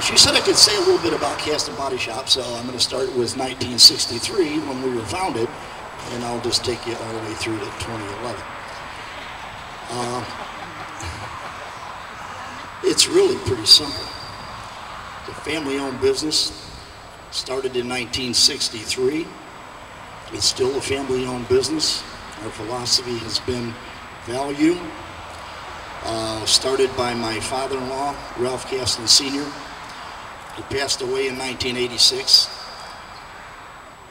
She said I could say a little bit about Cast and Body Shop, so I'm going to start with 1963 when we were founded, and I'll just take you all the way through to 2011. It's really pretty simple. It's a family-owned business, started in 1963. It's still a family-owned business. Our philosophy has been value. Started by my father-in-law, Ralph Caston Sr. He passed away in 1986.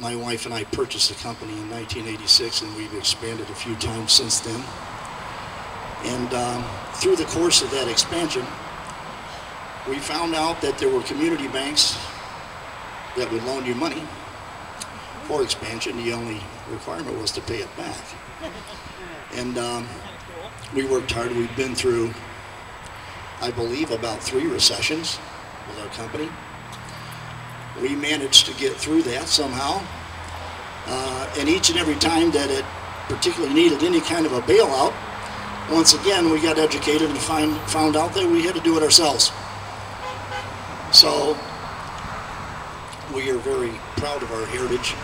My wife and I purchased the company in 1986, and we've expanded a few times since then. And through the course of that expansion, we found out that there were community banks that would loan you money for expansion. The only requirement was to pay it back. And we worked hard. We've been through, I believe, about 3 recessions with our company. We managed to get through that somehow. And each and every time that it particularly needed any kind of a bailout, once again, we got educated and found out that we had to do it ourselves. So we are very proud of our heritage.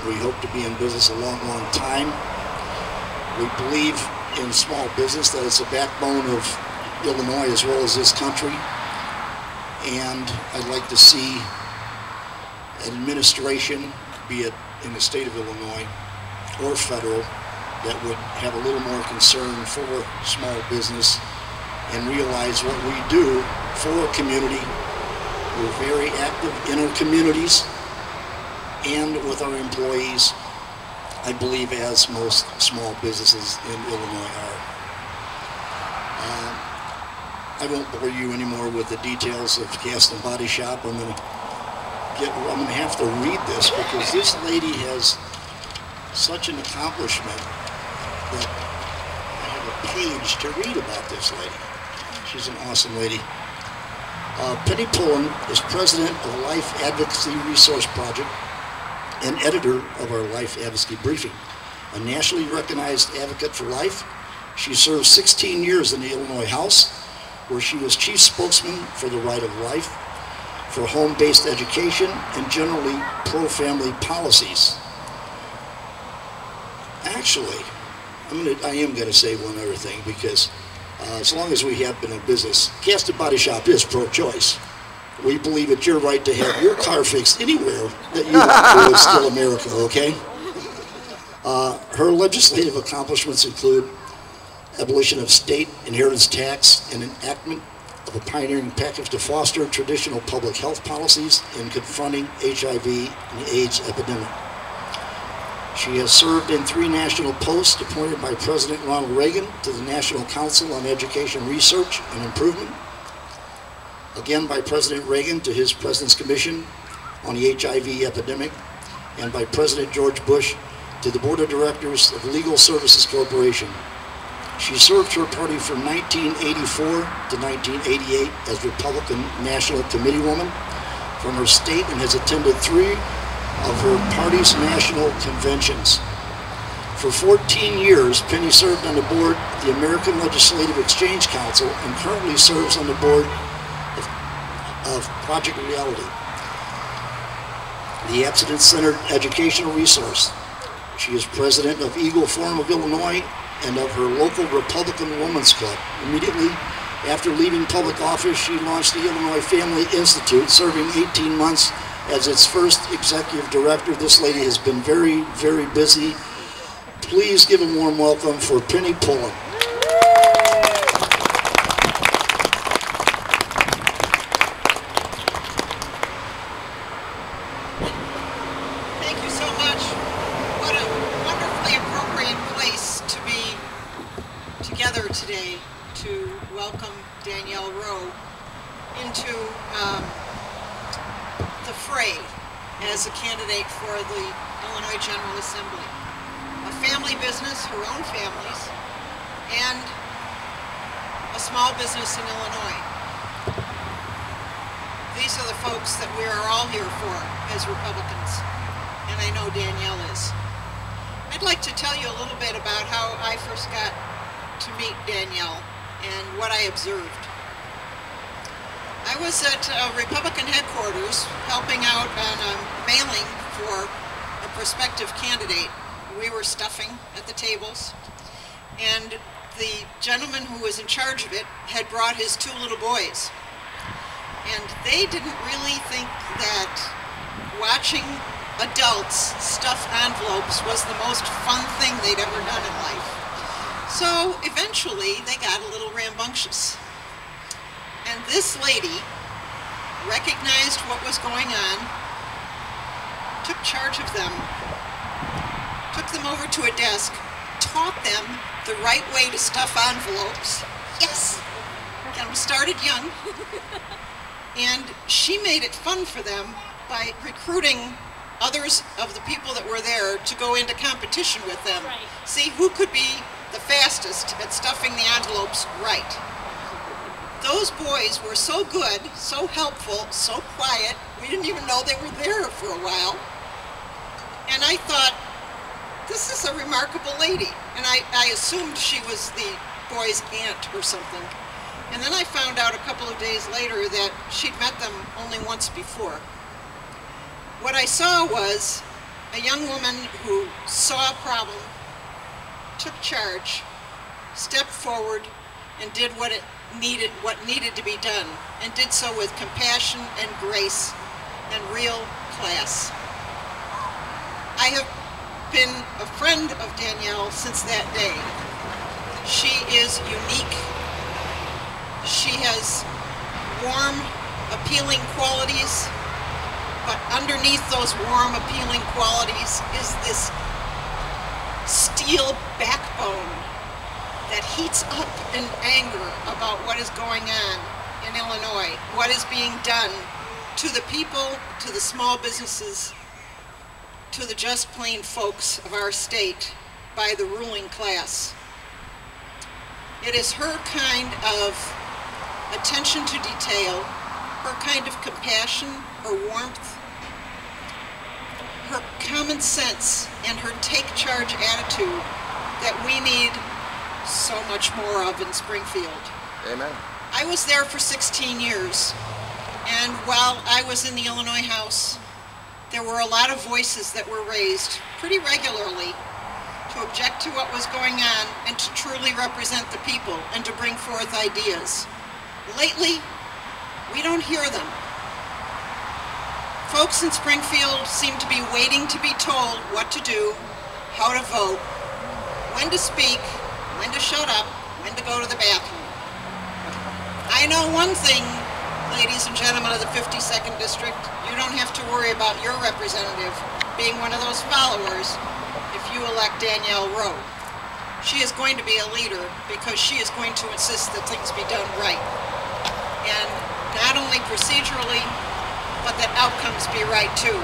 We hope to be in business a long, long time. We believe in small business, that it's a backbone of Illinois as well as this country. And I'd like to see an administration, be it in the state of Illinois or federal, that would have a little more concern for small business and realize what we do for our community. We're very active in our communities and with our employees, I believe, as most small businesses in Illinois are. I won't bore you anymore with the details of Cast and Body Shop. I'm going to have to read this because this lady has such an accomplishment that I have a page to read about this lady. She's an awesome lady. Penny Pullen is president of Life Advocacy Resource Project and editor of our Life Advocacy Briefing. A nationally recognized advocate for life, she served 16 years in the Illinois House, where she was chief spokesman for the right of life, for home-based education, and generally pro-family policies. Actually, I am going to say one other thing, because as long as we have been in business, Cast and Body Shop is pro-choice. We believe it's your right to have your car fixed anywhere that you want to. It's still America, okay? Her legislative accomplishments include abolition of state inheritance tax and enactment of a pioneering package to foster traditional public health policies in confronting HIV and the AIDS epidemic. She has served in 3 national posts appointed by President Ronald Reagan to the National Council on Education Research and Improvement, again by President Reagan to his President's Commission on the HIV epidemic, and by President George Bush to the Board of Directors of Legal Services Corporation. She served her party from 1984 to 1988 as Republican National Committeewoman from her state and has attended 3 of her party's national conventions. For 14 years, Penny served on the board of the American Legislative Exchange Council and currently serves on the board of Project Reality, the abstinence-centered educational resource. She is president of Eagle Forum of Illinois and of her local Republican Women's Club. Immediately after leaving public office, she launched the Illinois Family Institute, serving 18 months as its first executive director. This lady has been very, very busy. Please give a warm welcome for Penny Pullen. Thank you so much. What a wonderfully appropriate place to be together today to welcome Danielle Rowe into the fray as a candidate for the Illinois General Assembly. A family business, her own families, and a small business in Illinois. These are the folks that we are all here for as Republicans, and I know Danielle is. I'd like to tell you a little bit about how I first got to meet Danielle and what I observed. I was at Republican headquarters helping out on a mailing for a prospective candidate. We were stuffing at the tables, and the gentleman who was in charge of it had brought his 2 little boys. And they didn't really think that watching adults stuff envelopes was the most fun thing they'd ever done in life. So eventually they got a little rambunctious. And this lady recognized what was going on, took charge of them, took them over to a desk, taught them the right way to stuff envelopes. Yes! Got them started young. And she made it fun for them by recruiting others of the people that were there to go into competition with them. Right. See who could be the fastest at stuffing the envelopes right. Those boys were so good, so helpful, so quiet, we didn't even know they were there for a while. And I thought, this is a remarkable lady. And I assumed she was the boy's aunt or something. And then I found out a couple of days later that she'd met them only once before. What I saw was a young woman who saw a problem, took charge, stepped forward, and did what needed to be done, and did so with compassion and grace and real class. I have been a friend of Danielle since that day. She is unique. She has warm, appealing qualities, but underneath those warm, appealing qualities is this steel backbone that heats up in anger about what is going on in Illinois, what is being done to the people, to the small businesses, to the just plain folks of our state by the ruling class. It is her kind of attention to detail, her kind of compassion, her warmth, her common sense, and her take-charge attitude that we need so much more of in Springfield. Amen. I was there for 16 years, and while I was in the Illinois House, there were a lot of voices that were raised pretty regularly to object to what was going on and to truly represent the people and to bring forth ideas. Lately, we don't hear them. Folks in Springfield seem to be waiting to be told what to do, how to vote, when to speak, when to shut up, when to go to the bathroom. I know one thing, ladies and gentlemen of the 52nd District, you don't have to worry about your representative being one of those followers if you elect Danielle Rowe. She is going to be a leader because she is going to insist that things be done right. And not only procedurally, but that outcomes be right too.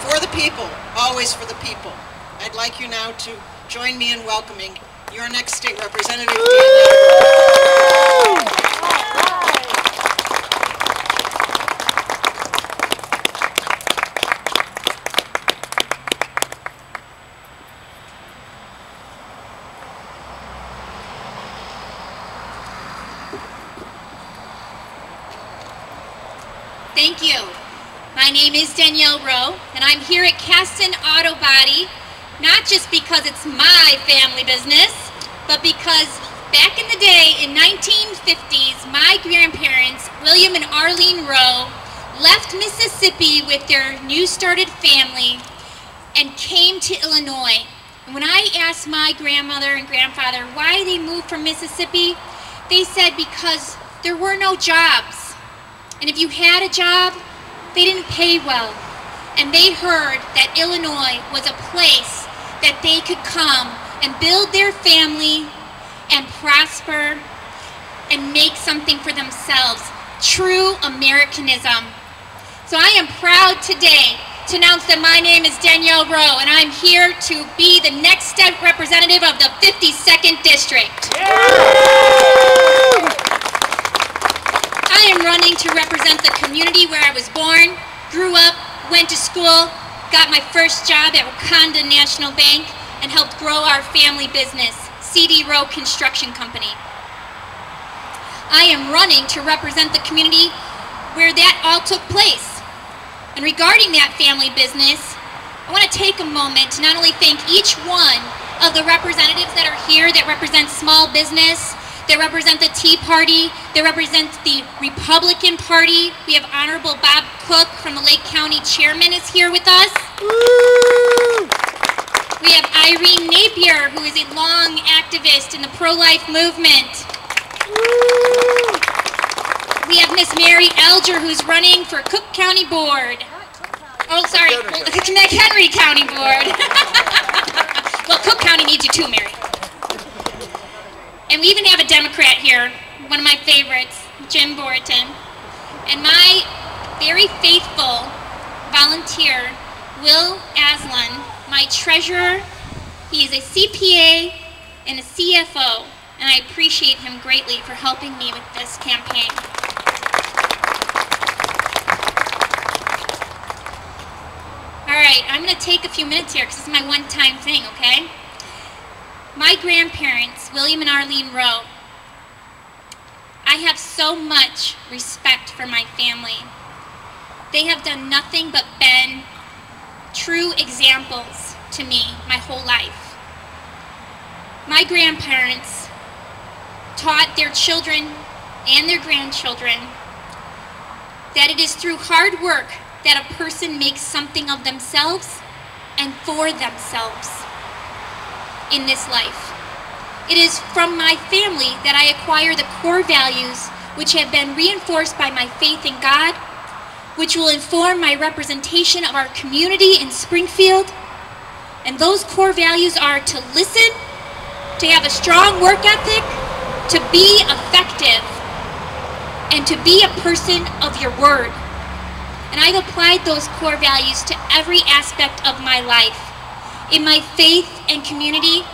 For the people, always for the people. I'd like you now to join me in welcoming your next state representative, Danielle Rowe. Thank you. My name is Danielle Rowe, and I'm here at Caston Auto Body, not just because it's my family business, but because back in the day, in 1950s, my grandparents, William and Arlene Rowe, left Mississippi with their new started family and came to Illinois. And when I asked my grandmother and grandfather why they moved from Mississippi, they said because there were no jobs. And if you had a job, they didn't pay well. And they heard that Illinois was a place that they could come and build their family and prosper and make something for themselves. True Americanism. So I am proud today to announce that my name is Danielle Rowe, and I'm here to be the next step representative of the 52nd District. I am running to represent the community where I was born, grew up, went to school, got my first job at Wakanda National Bank, and helped grow our family business, CD Rowe Construction Company. I am running to represent the community where that all took place. And regarding that family business, I want to take a moment to not only thank each one of the representatives that are here that represent small business, that represent the Tea Party, that represent the Republican Party. We have Honorable Bob Cook from the Lake County Chairman is here with us. Woo! We have Irene Napier, who is a long activist in the pro-life movement. Woo! We have Miss Mary Elger, who's running for Cook County Board. Oh, sorry, McHenry County Board. Well, Cook County needs you too, Mary. And we even have a Democrat here, one of my favorites, Jim Borton. And my very faithful volunteer, Will Aslan, my treasurer. He is a CPA and a CFO, and I appreciate him greatly for helping me with this campaign. All right, I'm going to take a few minutes here because this is my one-time thing, okay? My grandparents, William and Arlene Rowe, I have so much respect for my family. They have done nothing but been true examples to me my whole life. My grandparents taught their children and their grandchildren that it is through hard work that a person makes something of themselves and for themselves in this life. It is from my family that I acquire the core values which have been reinforced by my faith in God, which will inform my representation of our community in Springfield. And those core values are to listen, to have a strong work ethic, to be effective, and to be a person of your word. And I've applied those core values to every aspect of my life, in my faith and community,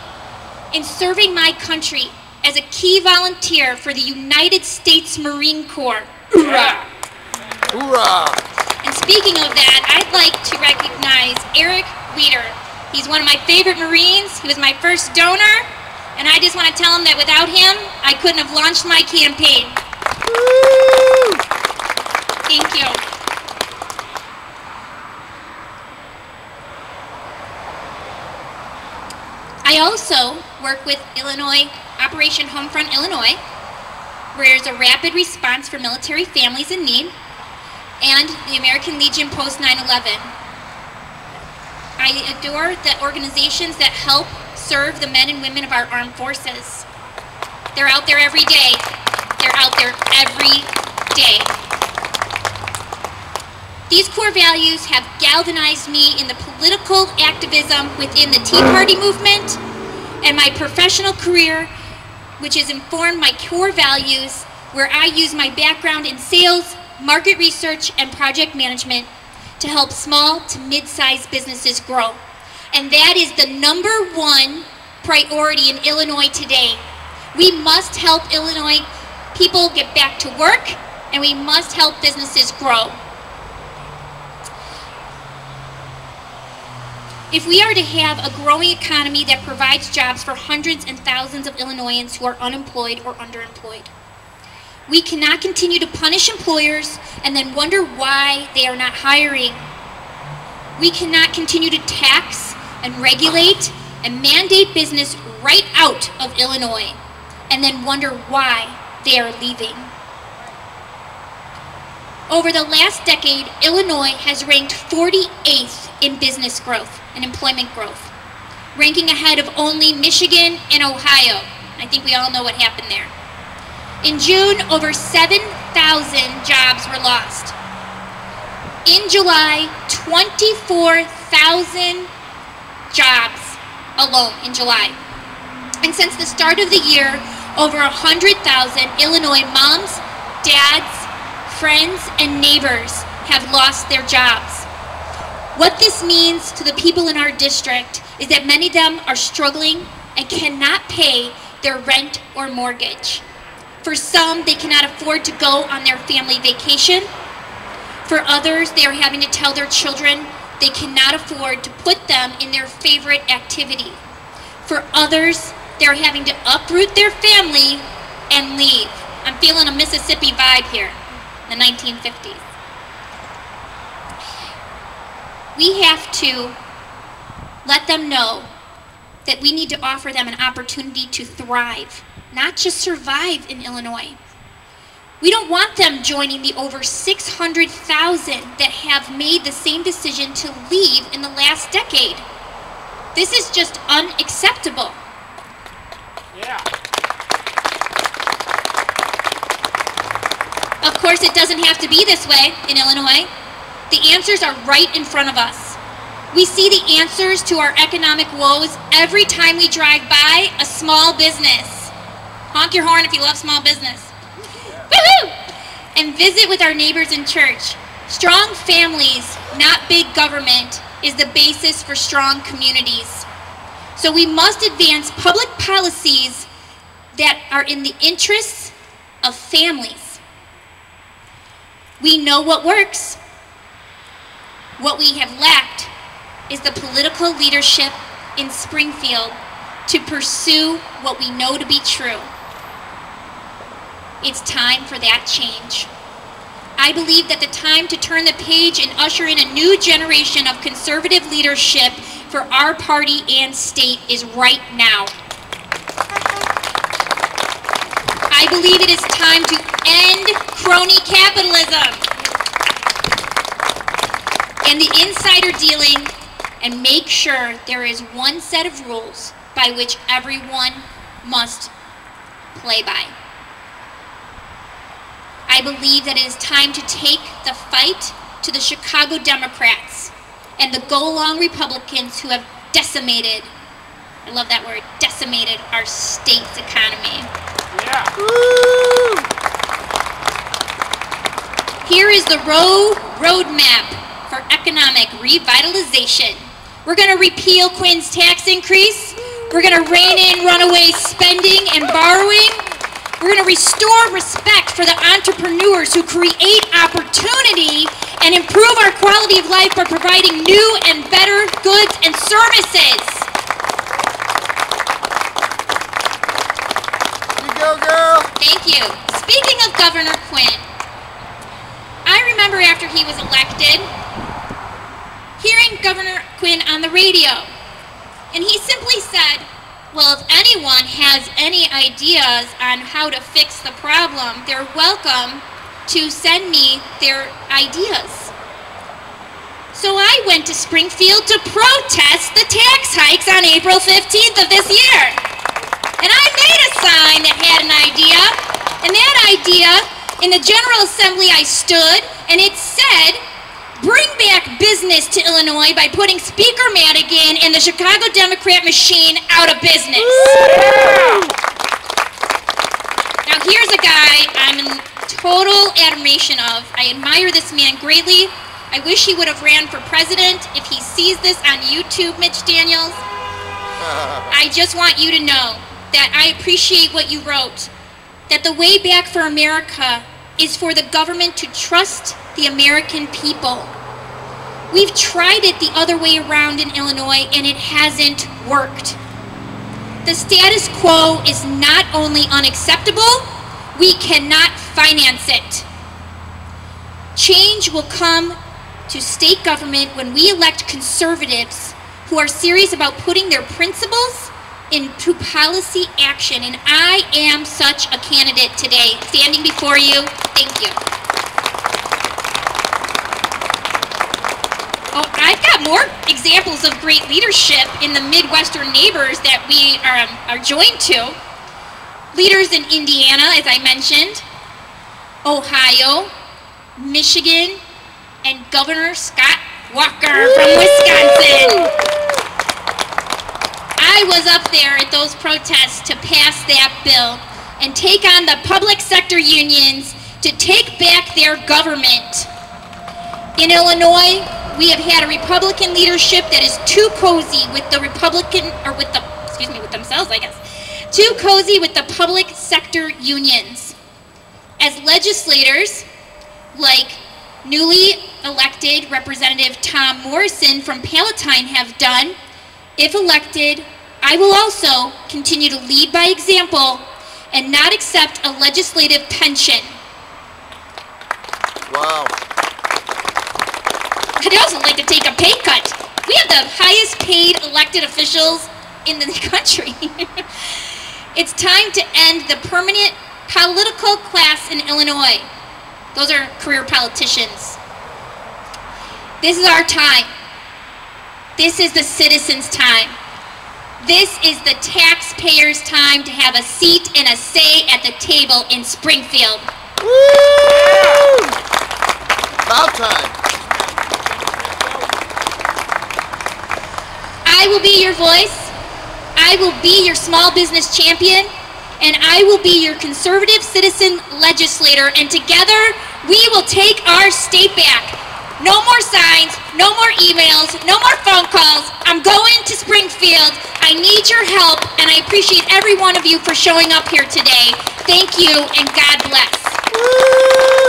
in serving my country as a key volunteer for the United States Marine Corps. Hoorah! Hoorah! And speaking of that, I'd like to recognize Eric Weeder. He's one of my favorite Marines. He was my first donor, and I just want to tell him that without him, I couldn't have launched my campaign. Woo! Thank you. I also work with Illinois, Operation Homefront Illinois, where there's a rapid response for military families in need, and the American Legion Post 9/11. I adore the organizations that help serve the men and women of our armed forces. They're out there every day. They're out there every day. These core values have galvanized me in the political activism within the Tea Party movement and my professional career, which has informed my core values, where I use my background in sales, market research, and project management to help small to mid-sized businesses grow. And that is the #1 priority in Illinois today. We must help Illinois people get back to work, and we must help businesses grow. If we are to have a growing economy that provides jobs for hundreds and thousands of Illinoisans who are unemployed or underemployed, we cannot continue to punish employers and then wonder why they are not hiring. We cannot continue to tax and regulate and mandate business right out of Illinois and then wonder why they are leaving. Over the last decade, Illinois has ranked 48th in business growth and employment growth, ranking ahead of only Michigan and Ohio. I think we all know what happened there. In June, over 7,000 jobs were lost. In July, 24,000 jobs alone in July. And since the start of the year, over 100,000 Illinois moms, dads, friends, and neighbors have lost their jobs. What this means to the people in our district is that many of them are struggling and cannot pay their rent or mortgage. For some, they cannot afford to go on their family vacation. For others, they are having to tell their children they cannot afford to put them in their favorite activity. For others, they're having to uproot their family and leave. I'm feeling a Mississippi vibe here. in the 1950s. We have to let them know that we need to offer them an opportunity to thrive, not just survive in Illinois. We don't want them joining the over 600,000 that have made the same decision to leave in the last decade. This is just unacceptable. Yeah. Of course, it doesn't have to be this way in Illinois. The answers are right in front of us. We see the answers to our economic woes every time we drive by a small business. Honk your horn if you love small business. Woohoo! And visit with our neighbors in church. Strong families, not big government, is the basis for strong communities. So we must advance public policies that are in the interests of families. We know what works. What we have lacked is the political leadership in Springfield to pursue what we know to be true. It's time for that change. I believe that the time to turn the page and usher in a new generation of conservative leadership for our party and state is right now. I believe it is time to end crony capitalism and the insider dealing and make sure there is one set of rules by which everyone must play by. I believe that it is time to take the fight to the Chicago Democrats and the go-along Republicans who have decimated, I love that word, decimated our state's economy. Yeah. Here is the roadmap for economic revitalization. We're going to repeal Quinn's tax increase. We're going to rein in runaway spending and borrowing. We're going to restore respect for the entrepreneurs who create opportunity and improve our quality of life by providing new and better goods and services. You go, girl. Thank you. Speaking of Governor Quinn, I remember after he was elected, hearing Governor Quinn on the radio, and he simply said, well, if anyone has any ideas on how to fix the problem, they're welcome to send me their ideas. So I went to Springfield to protest the tax hikes on April 15th of this year. And I made a sign that had an idea, and that idea, in the General Assembly I stood, and it said, bring back business to Illinois by putting Speaker Madigan and the Chicago Democrat machine out of business. Now here's a guy I'm in total admiration of. I admire this man greatly. I wish he would have ran for president. If he sees this on YouTube, Mitch Daniels, I just want you to know that I appreciate what you wrote, that the way back for America is for the government to trust the American people. We've tried it the other way around in Illinois and it hasn't worked. The status quo is not only unacceptable, we cannot finance it. Change will come to state government when we elect conservatives who are serious about putting their principles into policy action, and I am such a candidate today, standing before you. Thank you. Oh, I've got more examples of great leadership in the Midwestern neighbors that we are joined to. Leaders in Indiana, as I mentioned, Ohio, Michigan, and Governor Scott Walker from Wisconsin. I was up there at those protests to pass that bill and take on the public sector unions to take back their government. In Illinois, we have had a Republican leadership that is too cozy with the with themselves, I guess. Too cozy with the public sector unions. As legislators, like newly elected Representative Tom Morrison from Palatine have done, if elected, I will also continue to lead by example and not accept a legislative pension. I'd also like to take a pay cut. We have the highest paid elected officials in the country. It's time to end the permanent political class in Illinois. Those are career politicians. This is our time. This is the citizens' time. This is the taxpayers' time to have a seat and a say at the table in Springfield. Woo! About time. I will be your voice. I will be your small business champion. And I will be your conservative citizen legislator. And together, we will take our state back. No more signs, no more emails, no more phone calls. I'm going to Springfield. I need your help, and I appreciate every one of you for showing up here today. Thank you, and God bless.